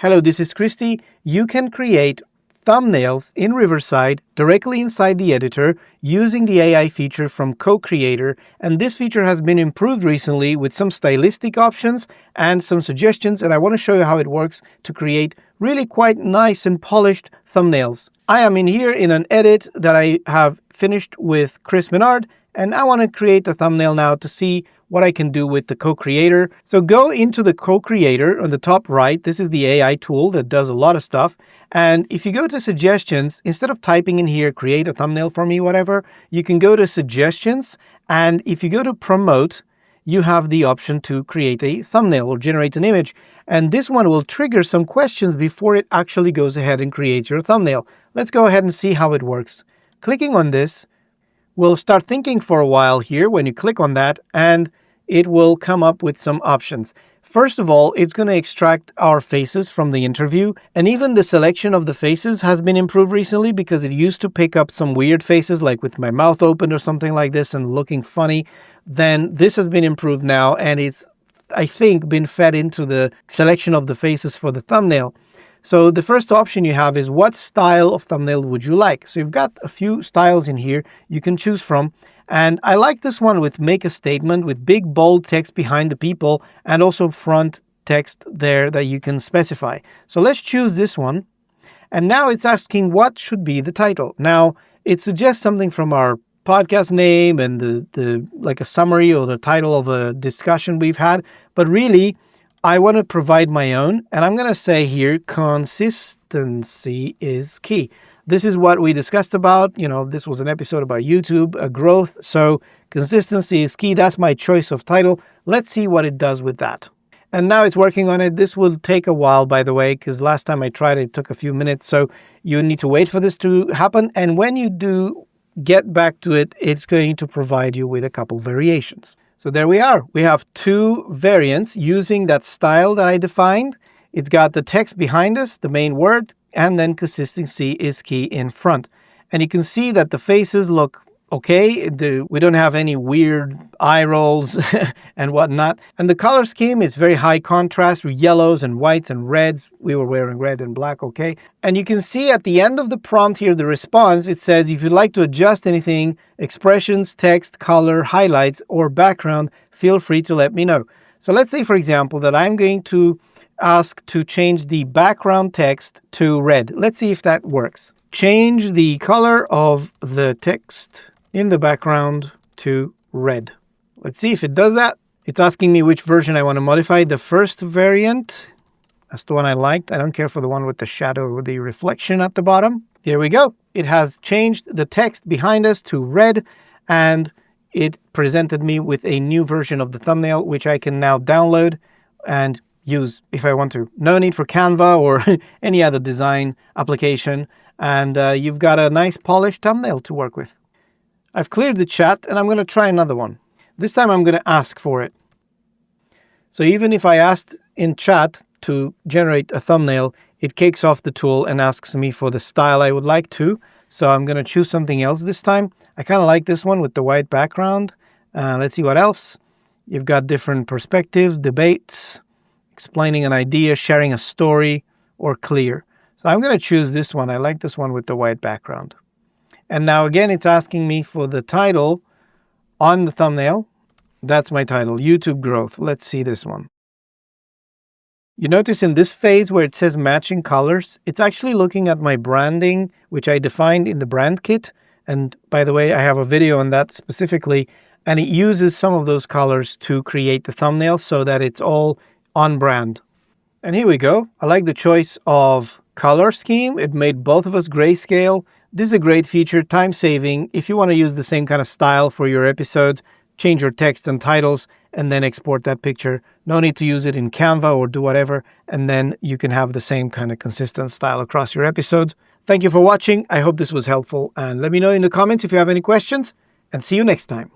Hello, this is Christy. You can create thumbnails in Riverside directly inside the editor using the AI feature from Co-Creator, and this feature has been improved recently with some stylistic options and some suggestions, and I want to show you how it works to create really quite nice and polished thumbnails. I am in here in an edit that I have finished with Chris Menard, and I want to create a thumbnail now to see what I can do with the Co-Creator. So go into the Co-Creator on the top right. This is the AI tool that does a lot of stuff. And if you go to suggestions, instead of typing in here, create a thumbnail for me, whatever, you can go to suggestions. And if you go to promote, you have the option to create a thumbnail or generate an image. And this one will trigger some questions before it actually goes ahead and creates your thumbnail. Let's go ahead and see how it works. Clicking on this, we'll start thinking for a while here when you click on that, and it will come up with some options. First of all, it's going to extract our faces from the interview, and even the selection of the faces has been improved recently because it used to pick up some weird faces like with my mouth open or something like this and looking funny. Then this has been improved now, and it's, I think, been fed into the selection of the faces for the thumbnail. So the first option you have is what style of thumbnail would you like? So you've got a few styles in here you can choose from. And I like this one with make a statement with big bold text behind the people and also front text there that you can specify. So let's choose this one. And now it's asking what should be the title. Now it suggests something from our podcast name and the like a summary or the title of a discussion we've had. But really, I want to provide my own, and I'm going to say here, consistency is key. This is what we discussed about. This was an episode about YouTube, growth. So consistency is key. That's my choice of title. Let's see what it does with that. And now it's working on it. This will take a while, by the way, because last time I tried it took a few minutes. So you need to wait for this to happen. And when you do get back to it, it's going to provide you with a couple variations. So there we are. We have two variants using that style that I defined. It's got the text behind us, the main word, and then consistency is key in front. And you can see that the faces look okay. We don't have any weird eye rolls and whatnot. And the color scheme is very high contrast with yellows and whites and reds. We were wearing red and black, okay? And you can see at the end of the prompt here, the response, it says, if you'd like to adjust anything, expressions, text, color, highlights, or background, feel free to let me know. So let's say, for example, that I'm going to ask to change the background text to red. Let's see if that works. Change the color of the text in the background to red. Let's see if it does that. It's asking me which version I want to modify. The first variant, that's the one I liked. I don't care for the one with the shadow or the reflection at the bottom. There we go. It has changed the text behind us to red, and it presented me with a new version of the thumbnail, which I can now download and use if I want to. No need for Canva or any other design application, and you've got a nice polished thumbnail to work with. I've cleared the chat, and I'm going to try another one. This time I'm going to ask for it. So even if I asked in chat to generate a thumbnail, it kicks off the tool and asks me for the style I would like to. So I'm going to choose something else this time. I kind of like this one with the white background. Let's see what else. You've got different perspectives, debates, explaining an idea, sharing a story, or clear. So I'm going to choose this one. I like this one with the white background. And now again, it's asking me for the title on the thumbnail. That's my title, YouTube Growth. Let's see this one. You notice in this phase where it says matching colors, it's actually looking at my branding, which I defined in the brand kit. And by the way, I have a video on that specifically, and it uses some of those colors to create the thumbnail so that it's all on brand. And here we go. I like the choice of color scheme. It made both of us grayscale. This is a great feature, time saving. If you want to use the same kind of style for your episodes, change your text and titles, and then export that picture. No need to use it in Canva or do whatever, and then you can have the same kind of consistent style across your episodes. Thank you for watching. I hope this was helpful, and let me know in the comments if you have any questions, and see you next time.